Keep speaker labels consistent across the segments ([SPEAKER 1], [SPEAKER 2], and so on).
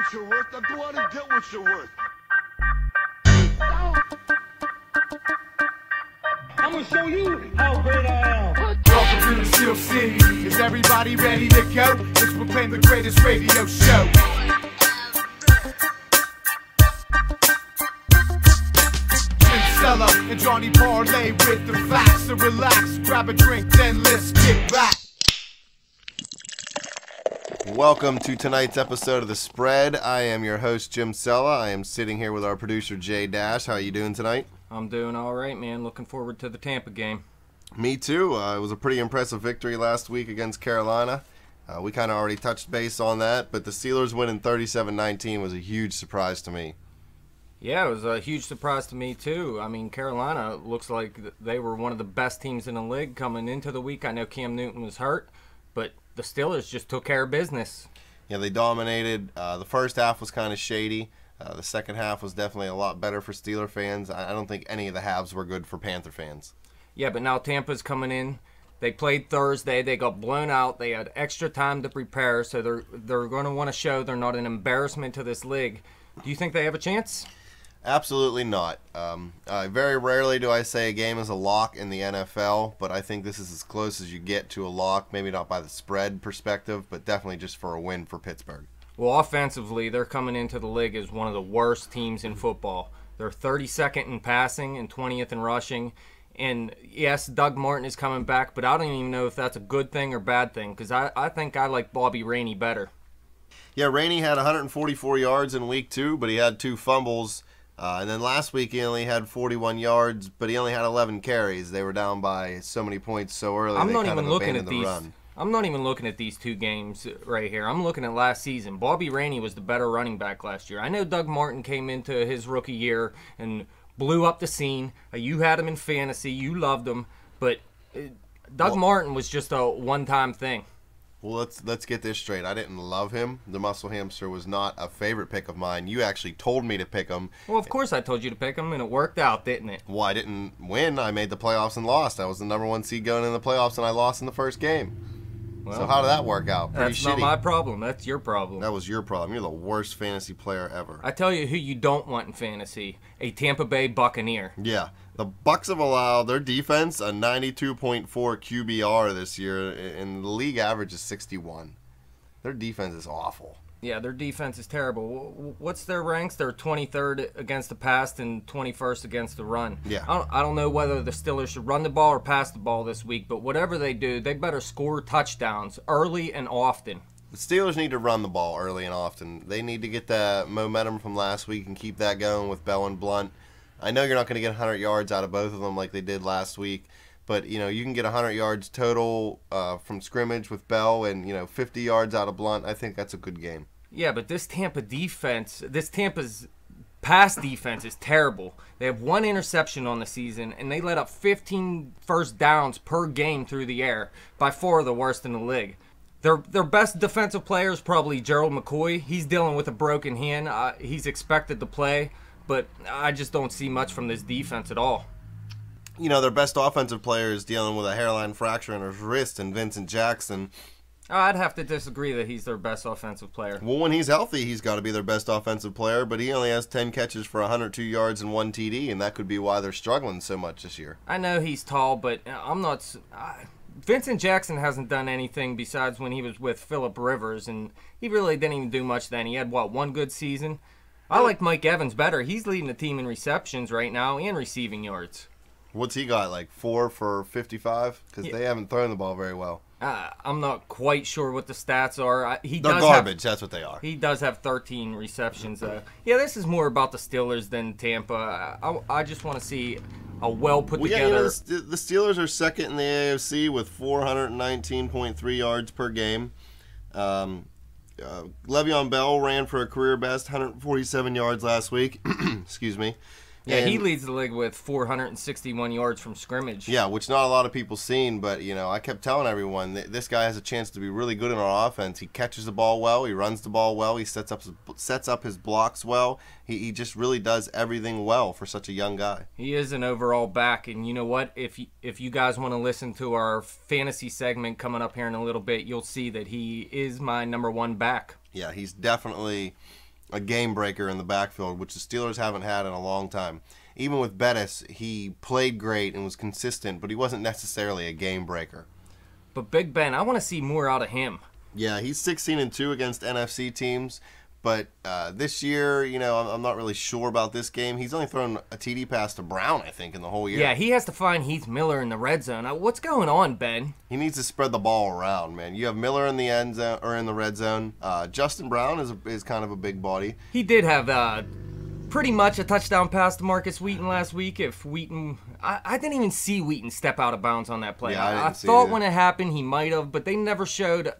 [SPEAKER 1] what you're worth. Now go out and get what you're worth.
[SPEAKER 2] I'm gonna show you how great I am.
[SPEAKER 3] Welcome to the Steel City. Is everybody ready to go? Let's proclaim the greatest radio show. Jim Cella and Johnny Parlay with the facts. So relax, grab a drink, then let's get back.
[SPEAKER 4] Welcome to tonight's episode of The Spread. I am your host, Jim Cella. I am sitting here with our producer, JDash. How are you doing tonight?
[SPEAKER 5] I'm doing all right, man. Looking forward to the Tampa game.
[SPEAKER 4] Me too. It was a pretty impressive victory last week against Carolina. We kind of already touched base on that, but the Steelers winning 37-19 was a huge surprise to me.
[SPEAKER 5] Yeah, it was a huge surprise to me, too. I mean, Carolina looks like they were one of the best teams in the league coming into the week. I know Cam Newton was hurt, but the Steelers just took care of business.
[SPEAKER 4] Yeah, they dominated. The first half was kind of shady. The second half was definitely a lot better for Steeler fans. I don't think any of the halves were good for Panther fans.
[SPEAKER 5] Yeah, but now Tampa's coming in. They played Thursday. They got blown out. They had extra time to prepare, so they're going to want to show they're not an embarrassment to this league. Do you think they have a chance?
[SPEAKER 4] Absolutely not. Very rarely do I say a game is a lock in the NFL, but I think this is as close as you get to a lock, maybe not by the spread perspective, but definitely just for a win for Pittsburgh.
[SPEAKER 5] Well, offensively, they're coming into the league as one of the worst teams in football. They're 32nd in passing and 20th in rushing. And, yes, Doug Martin is coming back, but I don't even know if that's a good thing or bad thing because I think I like Bobby Rainey better.
[SPEAKER 4] Yeah, Rainey had 144 yards in week 2, but he had 2 fumbles. And then last week he only had 41 yards, but he only had 11 carries. They were down by so many points so early.
[SPEAKER 5] I'm
[SPEAKER 4] they
[SPEAKER 5] not
[SPEAKER 4] kind
[SPEAKER 5] even
[SPEAKER 4] of
[SPEAKER 5] looking at
[SPEAKER 4] abandoned the
[SPEAKER 5] these.
[SPEAKER 4] run.
[SPEAKER 5] I'm not even looking at these 2 games right here. I'm looking at last season. Bobby Rainey was the better running back last year. I know Doug Martin came into his rookie year and blew up the scene. You had him in fantasy. You loved him. But Doug Martin was just a one-time thing.
[SPEAKER 4] Well, let's get this straight. I didn't love him. The Muscle Hamster was not a favorite pick of mine. You actually told me to pick him.
[SPEAKER 5] Well, of course I told you to pick him, and it worked out, didn't it?
[SPEAKER 4] Well, I didn't win. I made the playoffs and lost. I was the #1 seed going in the playoffs, and I lost in the first game.
[SPEAKER 5] Well,
[SPEAKER 4] so how did that work out? Pretty
[SPEAKER 5] that's
[SPEAKER 4] shitty.
[SPEAKER 5] not my problem. That's your problem.
[SPEAKER 4] That was your problem. You're the worst fantasy player ever.
[SPEAKER 5] I tell you who you don't want in fantasy, a Tampa Bay Buccaneer.
[SPEAKER 4] Yeah. The Bucs have allowed their defense a 92.4 QBR this year, and the league average is 61. Their defense is awful.
[SPEAKER 5] Yeah, their defense is terrible. What's their ranks? They're 23rd against the pass and 21st against the run.
[SPEAKER 4] Yeah.
[SPEAKER 5] I don't know whether the Steelers should run the ball or pass the ball this week, but whatever they do, they better score touchdowns early and often.
[SPEAKER 4] The Steelers need to run the ball early and often. They need to get that momentum from last week and keep that going with Bell and Blunt. I know you're not going to get 100 yards out of both of them like they did last week, but you can get 100 yards total from scrimmage with Bell and 50 yards out of Blunt. I think that's a good game.
[SPEAKER 5] Yeah, but this Tampa's pass defense is terrible. They have 1 interception on the season, and they let up 15 first downs per game through the air, by far the worst in the league. Their best defensive player is probably Gerald McCoy. He's dealing with a broken hand. He's expected to play, but I just don't see much from this defense at all.
[SPEAKER 4] Their best offensive player is dealing with a hairline fracture in his wrist, and Vincent Jackson.
[SPEAKER 5] I'd have to disagree that he's their best offensive player.
[SPEAKER 4] Well, when he's healthy, he's got to be their best offensive player, but he only has 10 catches for 102 yards and 1 TD, and that could be why they're struggling so much this year.
[SPEAKER 5] I know he's tall, but I'm not... Vincent Jackson hasn't done anything besides when he was with Phillip Rivers, and he really didn't even do much then. He had, 1 good season? I like Mike Evans better. He's leading the team in receptions right now and receiving yards.
[SPEAKER 4] What's he got, 4 for 55? Because they haven't thrown the ball very well.
[SPEAKER 5] I'm not quite sure what the stats are.
[SPEAKER 4] They're garbage, that's what they are.
[SPEAKER 5] He does have 13 receptions. Yeah, this is more about the Steelers than Tampa. I just want to see a well-put-together...
[SPEAKER 4] the Steelers are second in the AFC with 419.3 yards per game. Le'Veon Bell ran for a career best 147 yards last week. Excuse me.
[SPEAKER 5] Yeah, he leads the league with 461 yards from scrimmage.
[SPEAKER 4] Yeah, which not a lot of people seen, but, I kept telling everyone that this guy has a chance to be really good in our offense. He catches the ball well. He runs the ball well. He sets up his blocks well. He just really does everything well for such a young guy.
[SPEAKER 5] He is an overall back, and you know what? If you guys want to listen to our fantasy segment coming up here in a little bit, you'll see that he is my #1 back.
[SPEAKER 4] Yeah, he's definitely a game breaker in the backfield, which the Steelers haven't had in a long time. Even with Bettis, he played great and was consistent, but he wasn't necessarily a game breaker.
[SPEAKER 5] But Big Ben, I want to see more out of him.
[SPEAKER 4] Yeah, he's 16-2 against NFC teams, but this year, I'm not really sure about this game. He's only thrown a TD pass to Brown, I think, in the whole year.
[SPEAKER 5] Yeah, he has to find Heath Miller in the red zone. What's going on, Ben?
[SPEAKER 4] He needs to spread the ball around, man. You have Miller in the end zone or in the red zone. Justin Brown is kind of a big body.
[SPEAKER 5] He did have pretty much a touchdown pass to Marcus Wheaton last week. If Wheaton, I didn't even see Wheaton step out of bounds on that play.
[SPEAKER 4] Yeah,
[SPEAKER 5] I thought when it happened he might have, but they never showed.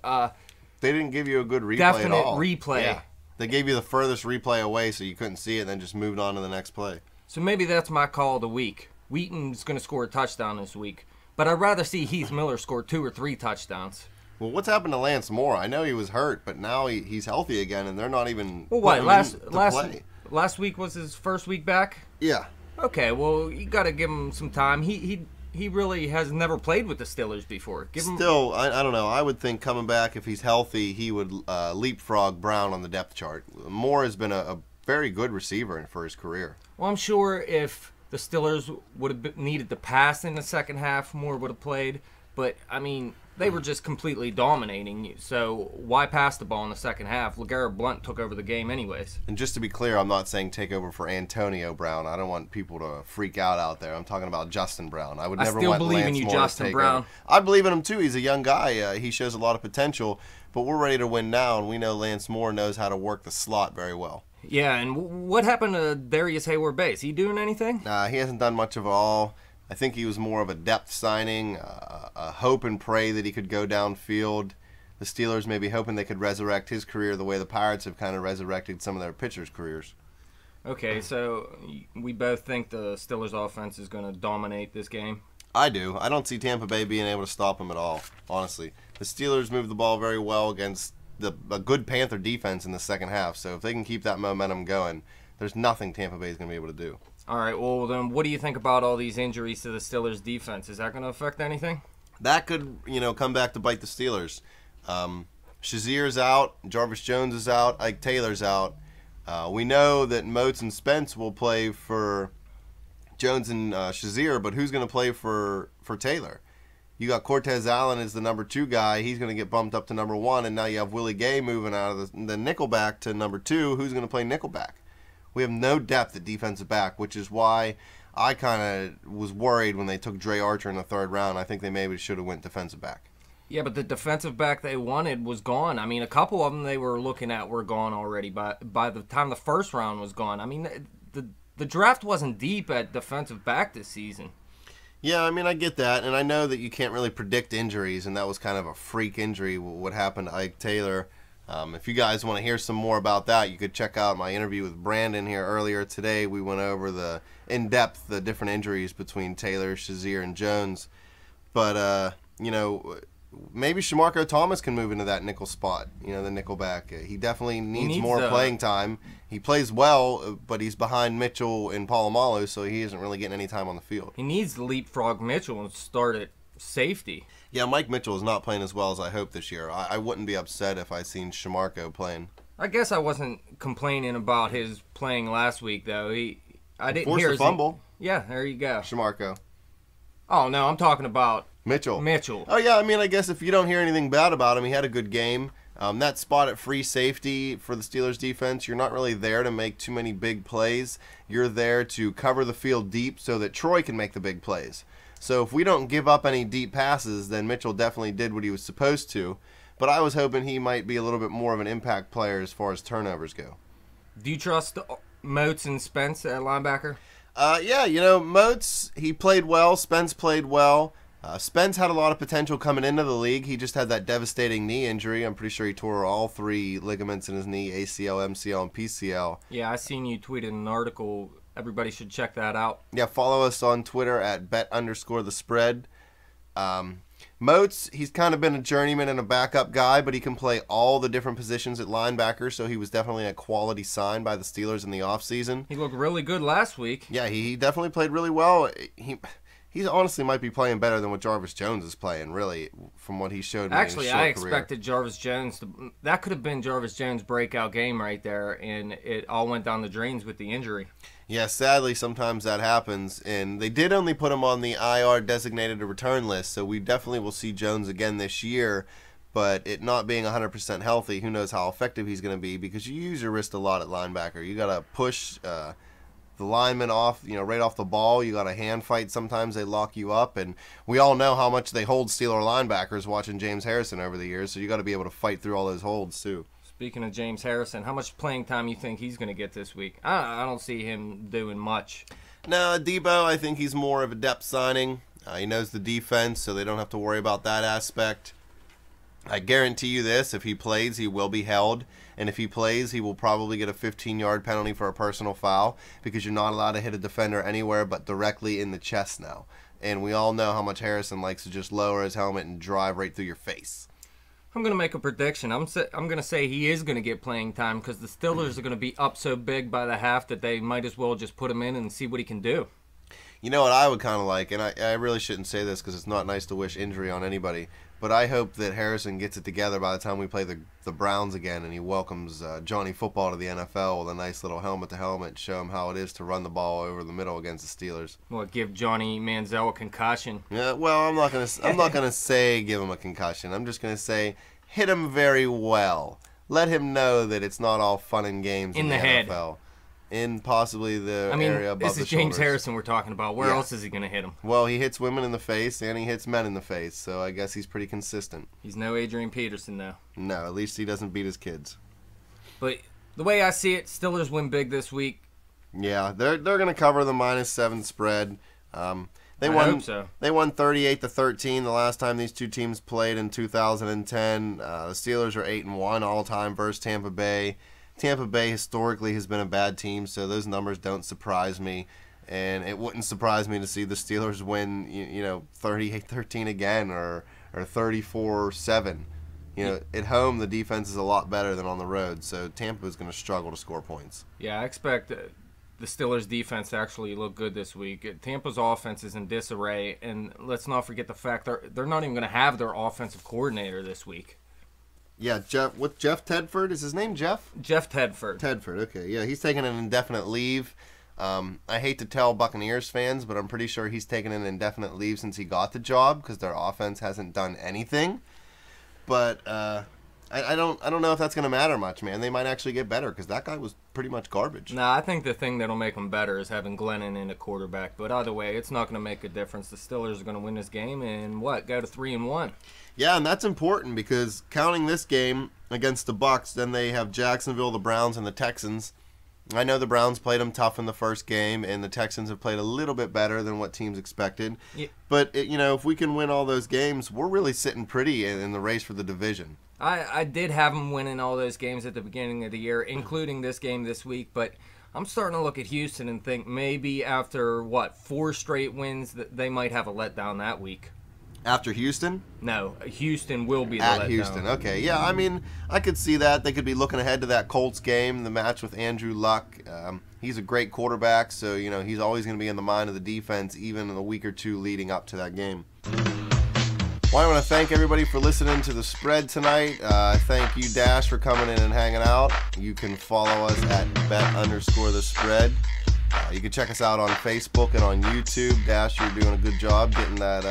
[SPEAKER 4] They didn't give you a good replay
[SPEAKER 5] definite
[SPEAKER 4] at all.
[SPEAKER 5] replay.
[SPEAKER 4] Yeah. They gave you the furthest replay away so you couldn't see it and then just moved on to the next play.
[SPEAKER 5] So maybe that's my call of the week. Wheaton's going to score a touchdown this week, but I'd rather see Heath Miller score 2 or 3 touchdowns.
[SPEAKER 4] Well, what's happened to Lance Moore? I know he was hurt, but now he's healthy again, and they're not even.
[SPEAKER 5] Well, what
[SPEAKER 4] play.
[SPEAKER 5] last week was his first week back?
[SPEAKER 4] Yeah.
[SPEAKER 5] Okay, well you got to give him some time. He really has never played with the Steelers before.
[SPEAKER 4] Still, I don't know. I would think coming back, if he's healthy, he would leapfrog Brown on the depth chart. Moore has been a very good receiver for his career.
[SPEAKER 5] Well, I'm sure if the Steelers would have needed to pass in the second half, Moore would have played. But, I mean, they were just completely dominating you. So why pass the ball in the second half? LeGarrette Blount took over the game anyways.
[SPEAKER 4] And just to be clear, I'm not saying take over for Antonio Brown. I don't want people to freak out there. I'm talking about Justin Brown. I would never
[SPEAKER 5] still
[SPEAKER 4] want
[SPEAKER 5] believe
[SPEAKER 4] Lance
[SPEAKER 5] in you,
[SPEAKER 4] Moore to
[SPEAKER 5] Justin
[SPEAKER 4] take
[SPEAKER 5] Brown.
[SPEAKER 4] over. I believe in him too. He's a young guy. He shows a lot of potential. But we're ready to win now, and we know Lance Moore knows how to work the slot very well.
[SPEAKER 5] Yeah, and what happened to Darius Hayward-Bates? He doing anything?
[SPEAKER 4] He hasn't done much of it all. I think he was more of a depth signing, a hope and pray that he could go downfield. The Steelers may be hoping they could resurrect his career the way the Pirates have kind of resurrected some of their pitchers' careers.
[SPEAKER 5] Okay, so we both think the Steelers' offense is going to dominate this game?
[SPEAKER 4] I do. I don't see Tampa Bay being able to stop them at all, honestly. The Steelers move the ball very well against a good Panther defense in the second half, so if they can keep that momentum going, there's nothing Tampa Bay is going to be able to do. All
[SPEAKER 5] right, well, then what do you think about all these injuries to the Steelers' defense? Is that going to affect anything?
[SPEAKER 4] That could, come back to bite the Steelers. Shazier's out. Jarvis Jones is out. Ike Taylor's out. We know that Moats and Spence will play for Jones and Shazier, but who's going to play for Taylor? You got Cortez Allen as the number 2 guy. He's going to get bumped up to number 1, and now you have Willie Gay moving out of the nickelback to number 2. Who's going to play nickelback? We have no depth at defensive back, which is why I kind of was worried when they took Dre Archer in the 3rd round. I think they maybe should have went defensive back.
[SPEAKER 5] Yeah, but the defensive back they wanted was gone. I mean, a couple of them they were looking at were gone already by the time the 1st round was gone. I mean, the draft wasn't deep at defensive back this season.
[SPEAKER 4] Yeah, I mean, I get that, and I know that you can't really predict injuries, and that was kind of a freak injury, what happened to Ike Taylor. If you guys want to hear some more about that, you could check out my interview with Brandon here earlier today. We went over the different injuries between Taylor, Shazier, and Jones. But, maybe Shamarko Thomas can move into that nickel spot, the nickel back. He definitely needs more playing time. He plays well, but he's behind Mitchell and Polamalu, so he isn't really getting any time on the field.
[SPEAKER 5] He needs to leapfrog Mitchell and start at safety.
[SPEAKER 4] Yeah, Mike Mitchell is not playing as well as I hoped this year. I wouldn't be upset if I seen Shamarko playing.
[SPEAKER 5] I guess I wasn't complaining about his playing last week, though. I didn't
[SPEAKER 4] forced
[SPEAKER 5] hear
[SPEAKER 4] a fumble.
[SPEAKER 5] Yeah, there you go.
[SPEAKER 4] Shamarko.
[SPEAKER 5] Oh, no, I'm talking about
[SPEAKER 4] Mitchell.
[SPEAKER 5] Oh,
[SPEAKER 4] yeah, I mean, I guess if you don't hear anything bad about him, he had a good game. That spot at free safety for the Steelers defense, you're not really there to make too many big plays. You're there to cover the field deep so that Troy can make the big plays. So if we don't give up any deep passes, then Mitchell definitely did what he was supposed to. But I was hoping he might be a little bit more of an impact player as far as turnovers go.
[SPEAKER 5] Do you trust Moats and Spence at linebacker?
[SPEAKER 4] Yeah, Moats, he played well. Spence played well. Spence had a lot of potential coming into the league. He just had that devastating knee injury. I'm pretty sure he tore all 3 ligaments in his knee, ACL, MCL, and PCL.
[SPEAKER 5] Yeah, I seen you tweeted an article. Everybody should check that out.
[SPEAKER 4] Yeah, follow us on Twitter at bet_thespread. Moats, he's kind of been a journeyman and a backup guy, but he can play all the different positions at linebacker, so he was definitely a quality sign by the Steelers in the offseason.
[SPEAKER 5] He looked really good last week.
[SPEAKER 4] Yeah, he definitely played really well. He he honestly might be playing better than what Jarvis Jones is playing, really, from what he showed me.
[SPEAKER 5] Actually,
[SPEAKER 4] in his
[SPEAKER 5] I
[SPEAKER 4] short career.
[SPEAKER 5] expected Jarvis Jones to. That could have been Jarvis Jones' breakout game right there, and it all went down the drains with the injury.
[SPEAKER 4] Yeah, sadly, sometimes that happens, and they did only put him on the IR designated to return list, so we definitely will see Jones again this year. But it not being 100% healthy, who knows how effective he's going to be, because you use your wrist a lot at linebacker. You got to push the lineman off, right off the ball. You got a hand fight. Sometimes they lock you up, and we all know how much they hold Steeler linebackers watching James Harrison over the years, so you got to be able to fight through all those holds too.
[SPEAKER 5] Speaking of James Harrison, how much playing time you think he's going to get this week? I don't see him doing much.
[SPEAKER 4] No, Debo, I think he's more of a depth signing. He knows the defense, so they don't have to worry about that aspect. I guarantee you this, if he plays, he will be held. And if he plays, he will probably get a 15-yard penalty for a personal foul, because you're not allowed to hit a defender anywhere but directly in the chest now. And we all know how much Harrison likes to just lower his helmet and drive right through your face.
[SPEAKER 5] I'm going to make a prediction. I'm going to say he is going to get playing time, because the Steelers are going to be up so big by the half that they might as well just put him in and see what he can do.
[SPEAKER 4] You know what I would kind of like, and I really shouldn't say this because it's not nice to wish injury on anybody, but I hope that Harrison gets it together by the time we play the Browns again, and he welcomes Johnny Football to the NFL with a nice little helmet-to-helmet, show him how it is to run the ball over the middle against the Steelers.
[SPEAKER 5] Well, give Johnny Manziel a concussion.
[SPEAKER 4] Yeah, well, I'm not gonna say give him a concussion. I'm just gonna say hit him very well. Let him know that it's not all fun and games in the NFL. In possibly the area above the shoulders.
[SPEAKER 5] This is James Harrison we're talking about. Where else is he going to hit him?
[SPEAKER 4] Well, he hits women in the face and he hits men in the face, so I guess he's pretty consistent.
[SPEAKER 5] He's no Adrian Peterson, though.
[SPEAKER 4] No, at least he doesn't beat his kids.
[SPEAKER 5] But the way I see it, Steelers win big this week.
[SPEAKER 4] Yeah, they're going to cover the -7 spread.
[SPEAKER 5] I hope so.
[SPEAKER 4] They won 38-13 the last time these two teams played in 2010. The Steelers are 8-1 all time versus Tampa Bay. Tampa Bay historically has been a bad team, so those numbers don't surprise me. And it wouldn't surprise me to see the Steelers win, 38-13 again, or 34-7. At home the defense is a lot better than on the road, so Tampa is going to struggle to score points.
[SPEAKER 5] Yeah, I expect the Steelers' defense to actually look good this week. Tampa's offense is in disarray, and let's not forget the fact they're not even going to have their offensive coordinator this week.
[SPEAKER 4] Yeah, Jeff Tedford? Is his name Jeff?
[SPEAKER 5] Jeff Tedford.
[SPEAKER 4] Tedford, okay. Yeah, he's taking an indefinite leave. I hate to tell Buccaneers fans, but I'm pretty sure he's taken an indefinite leave since he got the job because their offense hasn't done anything. But I don't know if that's going to matter much, man. They might actually get better because that guy was pretty much garbage.
[SPEAKER 5] Nah, I think the thing that'll make them better is having Glennon in a quarterback. But either way, it's not going to make a difference. The Steelers are going to win this game and go to 3-1.
[SPEAKER 4] Yeah, and that's important because counting this game against the Bucs, then they have Jacksonville, the Browns, and the Texans. I know the Browns played them tough in the first game, and the Texans have played a little bit better than what teams expected. Yeah. But, if we can win all those games, we're really sitting pretty in the race for the division.
[SPEAKER 5] I did have them winning all those games at the beginning of the year, including this game this week, but I'm starting to look at Houston and think maybe after, 4 straight wins, that they might have a letdown that week.
[SPEAKER 4] After Houston?
[SPEAKER 5] No, Houston will be the
[SPEAKER 4] letdown.
[SPEAKER 5] At
[SPEAKER 4] Houston, okay. Yeah, I could see that. They could be looking ahead to that Colts game, the match with Andrew Luck. He's a great quarterback, so, he's always going to be in the mind of the defense, even in a week or two leading up to that game. Well, I want to thank everybody for listening to the spread tonight. Thank you, Dash, for coming in and hanging out. You can follow us at bet_the_spread. You can check us out on Facebook and on YouTube. Dash, you're doing a good job getting that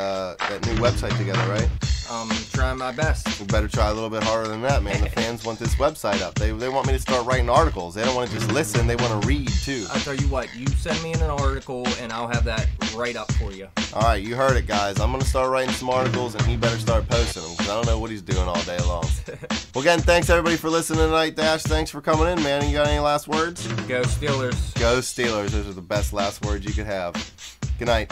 [SPEAKER 4] new website together, right?
[SPEAKER 5] I'm trying my best.
[SPEAKER 4] We better try a little bit harder than that, man. The fans want this website up. They want me to start writing articles. They don't want to just listen. They want to read, too.
[SPEAKER 5] I'll tell you what. You send me in an article, and I'll have that right up for you.
[SPEAKER 4] All right, you heard it, guys. I'm going to start writing some articles, and he better start posting them, because I don't know what he's doing all day long. Well, again, thanks, everybody, for listening tonight. Dash, thanks for coming in, man. You got any last words?
[SPEAKER 5] Go Steelers.
[SPEAKER 4] Go Steelers. Those are the best last words you could have. Good night.